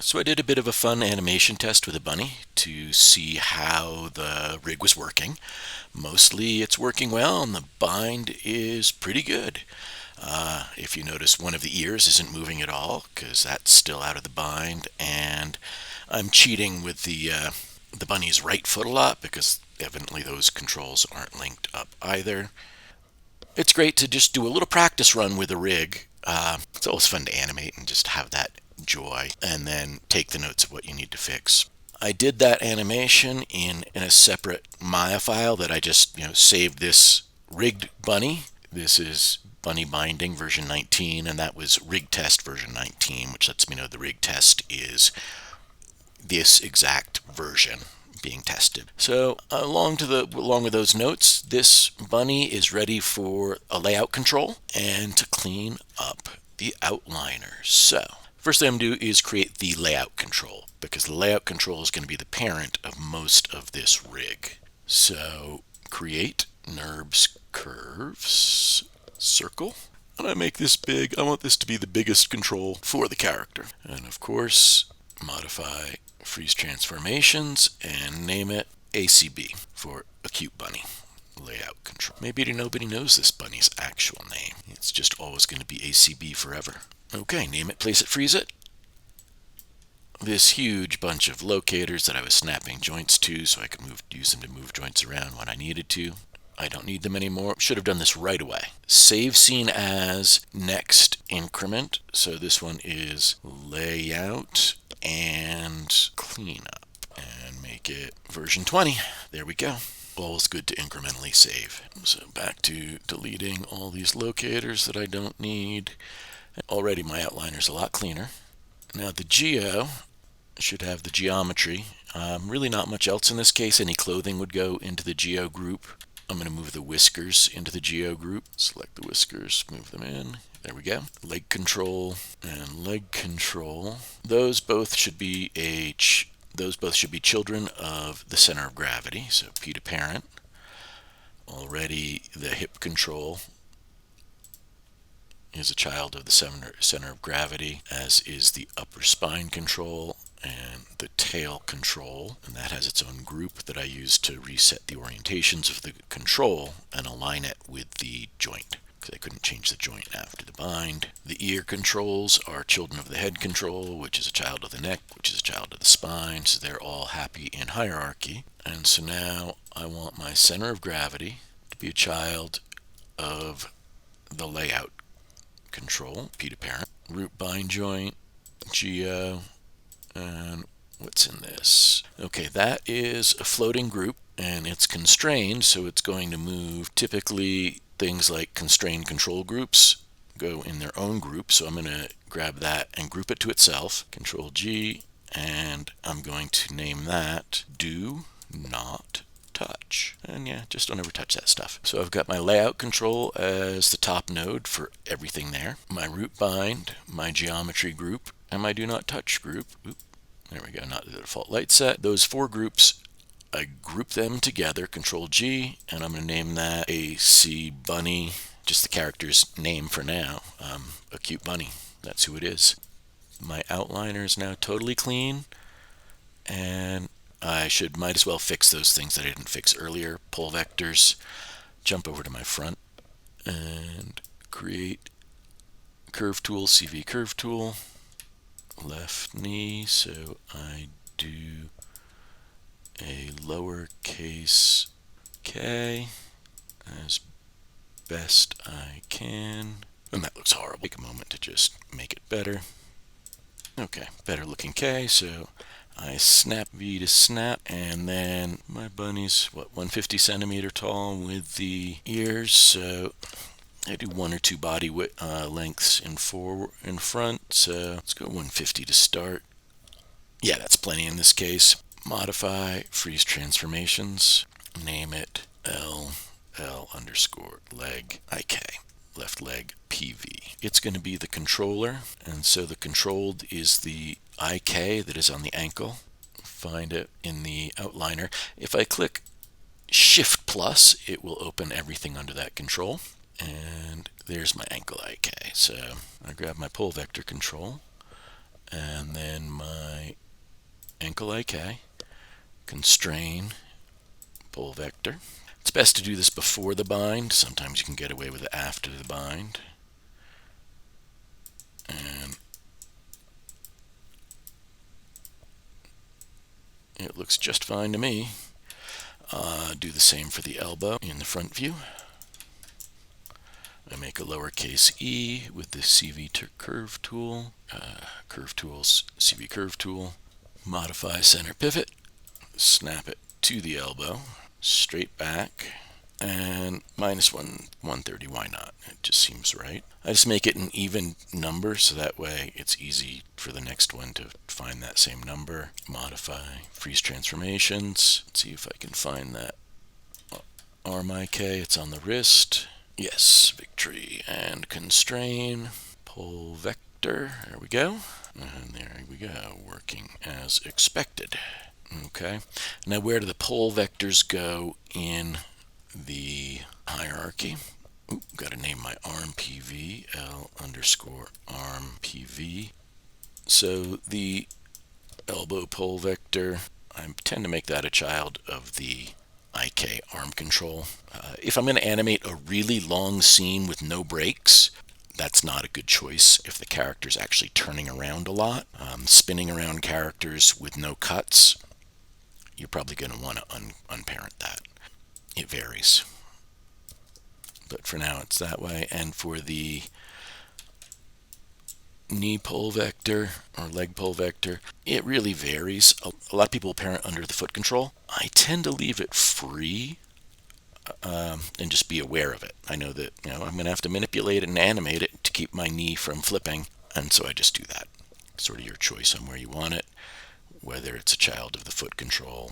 So I did a bit of a fun animation test with a bunny to see how the rig was working. Mostly it's working well and the bind is pretty good. If you notice, one of the ears isn't moving at all because that's still out of the bind, and I'm cheating with the bunny's right foot a lot because evidently those controls aren't linked up either. It's great to just do a little practice run with a rig. It's always fun to animate and just have that joy and then take the notes of what you need to fix. I did that animation in a separate Maya file that I just saved this rigged bunny. This is bunny binding version 19, and that was rig test version 19, which lets me know the rig test is this exact version being tested. So along with those notes, this bunny is ready for a layout control and to clean up the outliner. So first thing I'm going to do is create the layout control, because the layout control is going to be the parent of most of this rig. So create NURBS curves circle. And I make this big. I want this to be the biggest control for the character. And of course, modify freeze transformations and name it ACB for Acute Bunny Layout Control. Maybe nobody knows this bunny's actual name. It's just always going to be ACB forever. Okay, name it, place it, freeze it. This huge bunch of locators that I was snapping joints to so I could use them to move joints around when I needed to. I don't need them anymore. Should have done this right away. Save scene as next increment. So this one is layout and cleanup, and make it version 20. There we go. Always good to incrementally save. So back to deleting all these locators that I don't need. Already my outliner's a lot cleaner. Now the geo should have the geometry. Really not much else in this case. Any clothing would go into the geo group. I'm going to move the whiskers into the geo group. Select the whiskers, move them in. There we go. Leg control and leg control. Those both should be children of the center of gravity. So P to parent. Already the hip control is a child of the center of gravity, as is the upper spine control and the tail control, and that has its own group that I use to reset the orientations of the control and align it with the joint, because I couldn't change the joint after the bind. The ear controls are children of the head control, which is a child of the neck, which is a child of the spine, so they're all happy in hierarchy. And so now I want my center of gravity to be a child of the layout control, P to parent, root bind joint, geo, and what's in this? Okay, that is a floating group and it's constrained, so it's going to move. Typically things like constrained control groups go in their own group, so I'm going to grab that and group it to itself. Control G, and I'm going to name that do not touch. And yeah, just don't ever touch that stuff. So I've got my layout control as the top node for everything there. My root bind, my geometry group, and my do not touch group. Oop, there we go, not the default light set. Those four groups, I group them together, Control G, and I'm going to name that AC Bunny, just the character's name for now, Acute Bunny. That's who it is. My outliner is now totally clean, and I might as well fix those things that I didn't fix earlier. Pull vectors, jump over to my front, and create curve tool, CV curve tool, left knee, so I do a lowercase k as best I can. And that looks horrible. Take a moment to just make it better. Okay, better looking k, so I snap V to snap, and then my bunny's 150 centimeter tall with the ears, so I do one or two body lengths in front, so let's go 150 to start. Yeah, that's plenty in this case. Modify freeze transformations, name it L underscore leg IK, left leg PV. It's going to be the controller, and so the controlled is the IK that is on the ankle. Find it in the outliner. If I click Shift plus, it will open everything under that control. And there's my ankle IK. So I grab my pull vector control, and then my ankle IK, constrain, pull vector. It's best to do this before the bind. Sometimes you can get away with it after the bind. And it looks just fine to me. Do the same for the elbow in the front view. I make a lowercase e with the CV curve tool, curve tools, CV curve tool. Modify center pivot, snap it to the elbow, straight back, and -130, why not? It just seems right. I just make it an even number so that way it's easy for the next one to find that same number. Modify, freeze transformations. Let's see if I can find that arm IK, it's on the wrist. Yes, victory, and constrain, pull vector, there we go. And there we go, working as expected. Okay, now where do the pull vectors go in the hierarchy? Ooh, got to name my arm PV, L_arm PV. So the elbow pull vector, I tend to make that a child of the IK arm control. If I'm going to animate a really long scene with no breaks, that's not a good choice if the character's actually turning around a lot. Spinning around characters with no cuts, you're probably going to want to unparent that. It varies. But for now it's that way. And for the knee pull vector or leg pull vector, it really varies. A lot of people parent under the foot control. I tend to leave it free and just be aware of it. I know that I'm going to have to manipulate it and animate it to keep my knee from flipping, and so I just do that. Sort of your choice on where you want it, whether it's a child of the foot control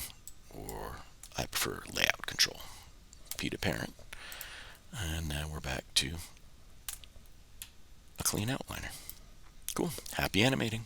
or I prefer layout control. P to parent. And now we're back to a clean outliner. Cool. Happy animating.